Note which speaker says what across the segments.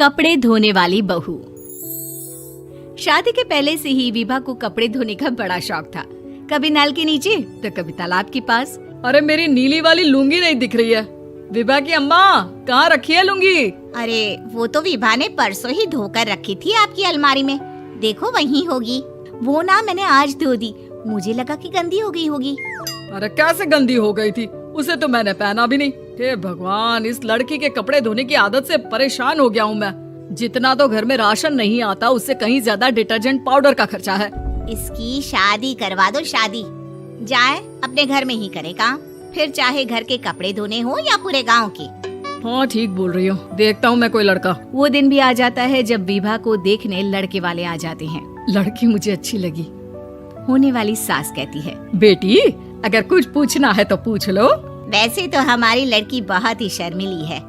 Speaker 1: कपड़े धोने वाली बहू। शादी के पहले से ही विभा को कपड़े धोने का बड़ा शौक था। कभी नल के नीचे तो कभी तालाब के पास।
Speaker 2: अरे मेरी नीली वाली लुंगी नहीं दिख रही है। विभा की अम्मा कहाँ रखी है लुंगी?
Speaker 3: अरे वो तो विभा ने परसों ही धोकर रखी थी आपकी अलमारी में, देखो वहीं होगी। वो ना मैंने आज धो दी, मुझे लगा कि गंदी हो गई होगी।
Speaker 2: अरे कैसे गंदी हो गई थी, उसे तो मैंने पहना भी नहीं। हे भगवान, इस लड़की के कपड़े धोने की आदत से परेशान हो गया हूँ मैं। जितना तो घर में राशन नहीं आता उससे कहीं ज्यादा डिटर्जेंट पाउडर का खर्चा है।
Speaker 3: इसकी शादी करवा दो, शादी जाए अपने घर में ही करे काम, फिर चाहे घर के कपड़े धोने हो या पूरे गांव के।
Speaker 2: हाँ ठीक बोल रही हो, देखता हूँ मैं कोई लड़का।
Speaker 1: वो दिन भी आ जाता है जब विभा को देखने लड़के वाले आ जाते हैं।
Speaker 2: लड़की मुझे अच्छी लगी।
Speaker 1: होने वाली सास कहती है,
Speaker 2: बेटी अगर कुछ पूछना है तो पूछ लो।
Speaker 3: वैसे तो हमारी लड़की बहुत ही शर्मीली है,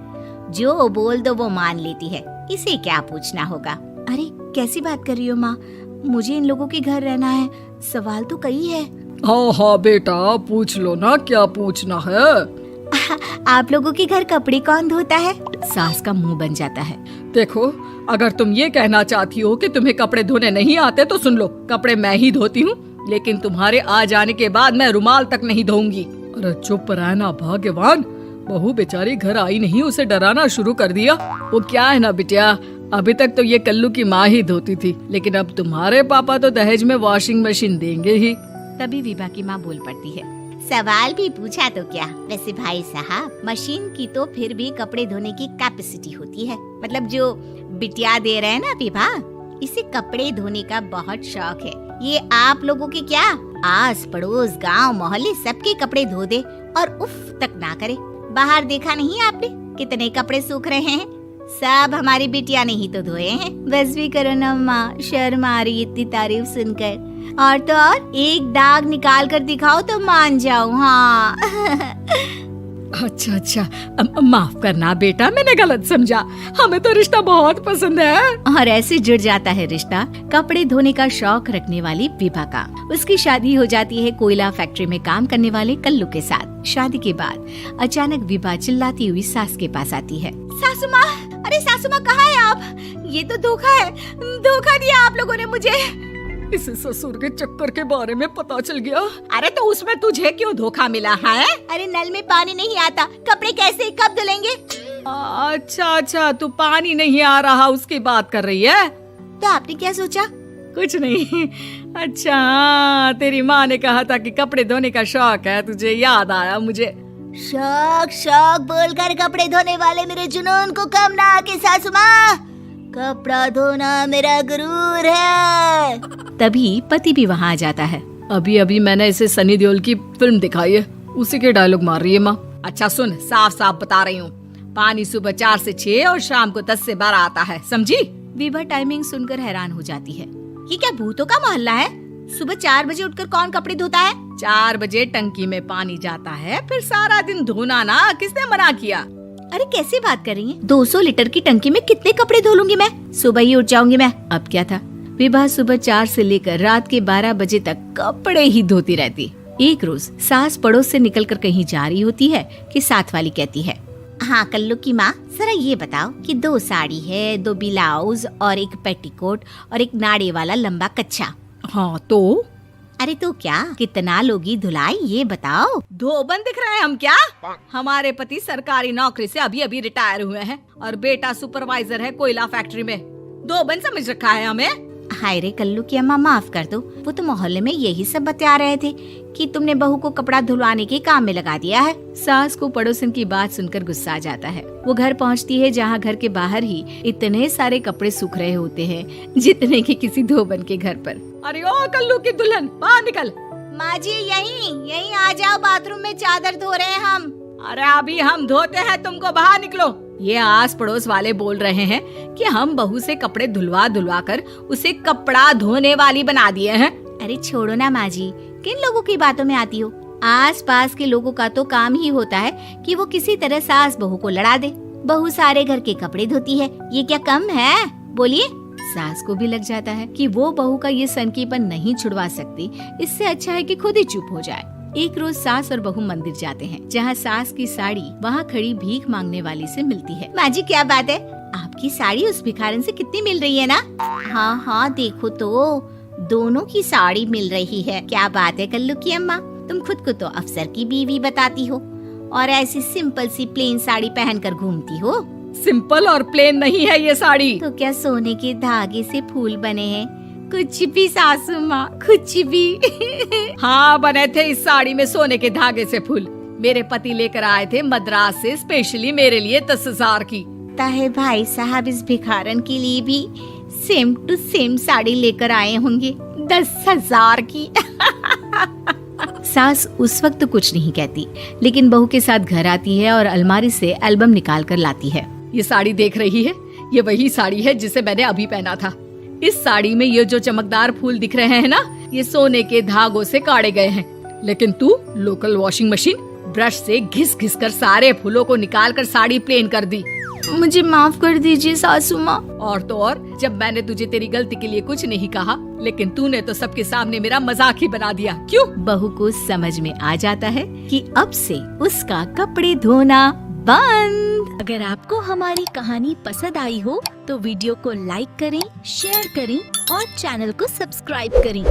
Speaker 3: जो बोल दो वो मान लेती है, इसे क्या पूछना होगा।
Speaker 1: अरे कैसी बात कर रही हो माँ, मुझे इन लोगों के घर रहना है, सवाल तो कई है।
Speaker 2: हाँ हाँ बेटा पूछ लो ना, क्या पूछना है।
Speaker 1: आप लोगों के घर कपड़े कौन धोता है? सास का मुंह बन जाता है।
Speaker 2: देखो अगर तुम ये कहना चाहती हो कि तुम्हें कपड़े धोने नहीं आते तो सुन लो, कपड़े मैं ही धोती हूँ, लेकिन तुम्हारे आ जाने के बाद मैं रुमाल तक नहीं धोऊंगी। अरे चुप रहना भाग्यवान, बहू बेचारी घर आई नहीं, उसे डराना शुरू कर दिया। वो क्या है ना बिटिया, अभी तक तो ये कल्लू की माँ ही धोती थी, लेकिन अब तुम्हारे पापा तो दहेज में वॉशिंग मशीन देंगे ही।
Speaker 1: तभी विभा की माँ बोल पड़ती है,
Speaker 3: सवाल भी पूछा तो क्या। वैसे भाई साहब, मशीन की तो फिर भी कपड़े धोने की कैपेसिटी होती है, मतलब जो बिटिया दे रहे हैं ना विभा, इसे कपड़े धोने का बहुत शौक है। ये आप लोगों के क्या, आस पड़ोस गांव मोहल्ले सबके कपड़े धो दे और उफ तक ना करे। बाहर देखा नहीं आपने कितने कपड़े सूख रहे हैं, सब हमारी बिटिया ने ही तो धोए हैं।
Speaker 1: बस भी करो ना माँ, शर्म आ रही इतनी तारीफ सुनकर। और तो और एक दाग निकाल कर दिखाओ तो मान जाऊँ। हाँ
Speaker 2: अच्छा माफ करना बेटा, मैंने गलत समझा, हमें तो रिश्ता बहुत पसंद है।
Speaker 1: और ऐसे जुड़ जाता है रिश्ता कपड़े धोने का शौक रखने वाली विभा का। उसकी शादी हो जाती है कोयला फैक्ट्री में काम करने वाले कल्लू के साथ। शादी के बाद अचानक विभा चिल्लाती हुई सास के पास आती है।
Speaker 3: सासू माँ, अरे सासू माँ कहाँ है आप? ये तो धोखा है, धोखा दिया आप लोगों ने मुझे।
Speaker 2: इसे ससुर के चक्कर के बारे में पता चल गया।
Speaker 3: अरे तो उसमें तुझे क्यों धोखा मिला है? अरे नल में पानी नहीं आता, कपड़े कैसे कब धुलेंगे?
Speaker 2: अच्छा तू पानी नहीं आ रहा उसकी बात कर रही है।
Speaker 3: तो आपने क्या सोचा?
Speaker 2: कुछ नहीं। अच्छा तेरी माँ ने कहा था कि कपड़े धोने का शौक है तुझे, याद आया मुझे।
Speaker 3: शौक बोलकर कपड़े धोने वाले मेरे जुनून को कम ना आके सासू माँ, कपड़ा धोना मेरा गुरूर है।
Speaker 1: तभी पति भी वहाँ आ जाता है।
Speaker 2: अभी मैंने इसे सनी देओल की फिल्म दिखाई है, उसी के डायलॉग मार रही है माँ। अच्छा सुन, साफ साफ बता रही हूँ, पानी सुबह 4 से 6 और शाम को 10 से 12 आता है, समझी?
Speaker 1: विभा टाइमिंग सुनकर हैरान हो जाती है।
Speaker 3: ये क्या भूतों का मोहल्ला है? सुबह 4 बजे उठकर कौन कपड़े धोता है?
Speaker 2: 4 बजे टंकी में पानी जाता है, फिर सारा दिन धोना ना, किसने मना किया?
Speaker 1: अरे कैसी बात कर रही हैं? 200 लीटर की टंकी में कितने कपड़े धो लूंगी मैं, सुबह ही उठ जाऊंगी मैं। अब क्या था, विभा सुबह 4 से लेकर रात के 12 बजे तक कपड़े ही धोती रहती। एक रोज सास पड़ोस से निकलकर कहीं जा रही होती है कि साथ वाली कहती है,
Speaker 3: हाँ कल्लू की माँ, जरा ये बताओ कि 2 साड़ी है, 2 ब्लाउज और एक पेटीकोट और एक नाड़े वाला लंबा कच्छा।
Speaker 2: हाँ तो?
Speaker 3: अरे तो क्या, कितना लोगी धुलाई ये बताओ।
Speaker 2: धोबन दिख रहे हैं हम क्या? हमारे पति सरकारी नौकरी से अभी रिटायर हुए हैं और बेटा सुपरवाइजर है कोयला फैक्ट्री में। धोबन समझ रखा है हमें?
Speaker 3: हाय रे कल्लू की अम्मा, माफ कर दो, वो तो मोहल्ले में यही सब बता रहे थे कि तुमने बहू को कपड़ा धुलवाने के काम में लगा दिया है।
Speaker 1: सास को पड़ोसन की बात सुनकर गुस्सा आ जाता है। वो घर पहुंचती है जहां घर के बाहर ही इतने सारे कपड़े सूख रहे होते हैं जितने कि किसी धोबन के घर पर।
Speaker 2: अरे ओ कल्लू की दुल्हन, बाहर निकल।
Speaker 3: माँ जी यहीं आ जाओ, बाथरूम में चादर धो रहे हैं हम।
Speaker 2: अरे अभी हम धोते हैं, तुमको बाहर निकलो। ये आस पड़ोस वाले बोल रहे हैं कि हम बहू से कपड़े धुलवा कर उसे कपड़ा धोने वाली बना दिए हैं।
Speaker 3: अरे छोड़ो ना माँ जी, किन लोगों की बातों में आती हो? आस पास के लोगों का तो काम ही होता है कि वो किसी तरह सास बहू को लड़ा दे। बहू सारे घर के कपड़े धोती है, ये क्या कम है? बोलिए।
Speaker 1: सास को भी लग जाता है कि वो बहू का ये सनकीपन नहीं छुड़वा सकती, इससे अच्छा है कि खुद ही चुप हो जाए। एक रोज सास और बहू मंदिर जाते हैं, जहाँ सास की साड़ी वहाँ खड़ी भीख मांगने वाली से मिलती है।
Speaker 3: माँ जी क्या बात है,
Speaker 1: आपकी
Speaker 3: आपकी साड़ी उस भिखारन से कितनी मिल रही है ना? हाँ हाँ देखो तो दोनों की साड़ी मिल रही है। क्या बात है कल्लू की अम्मा, तुम खुद को तो अफसर की बीवी बताती हो और ऐसी सिंपल सी प्लेन साड़ी पहनकर घूमती हो।
Speaker 2: सिंपल और प्लेन नहीं है ये साड़ी।
Speaker 3: तो क्या सोने के धागे से फूल बने हैं? कुछ भी सासू माँ, कुछ भी।
Speaker 2: हाँ बने थे इस साड़ी में सोने के धागे से फूल। मेरे पति लेकर आए थे मद्रास से स्पेशली मेरे लिए 10,000 की।
Speaker 3: ताहे भाई साहब इस भिखारन के लिए भी सेम टू सेम साड़ी लेकर आए होंगे 10,000 की।
Speaker 1: सास उस वक्त तो कुछ नहीं कहती, लेकिन बहू के साथ घर आती है और अलमारी से एल्बम निकाल कर लाती है।
Speaker 2: ये साड़ी देख रही है, ये वही साड़ी है जिसे मैंने अभी पहना था। इस साड़ी में ये जो चमकदार फूल दिख रहे हैं ना, ये सोने के धागों से काढ़े गए हैं। लेकिन तू लोकल वॉशिंग मशीन ब्रश से घिस घिस कर सारे फूलों को निकाल कर साड़ी प्लेन कर दी।
Speaker 1: मुझे माफ कर दीजिए सासू माँ।
Speaker 2: और तो और, जब मैंने तुझे तेरी गलती के लिए कुछ नहीं कहा, लेकिन तूने तो सबके सामने मेरा मजाक ही बना दिया। क्यों?
Speaker 1: बहू को समझ में आ जाता है कि अब से उसका कपड़े धोना बंद।
Speaker 4: अगर आपको हमारी कहानी पसंद आई हो तो वीडियो को लाइक करें, शेयर करें और चैनल को सब्सक्राइब करें।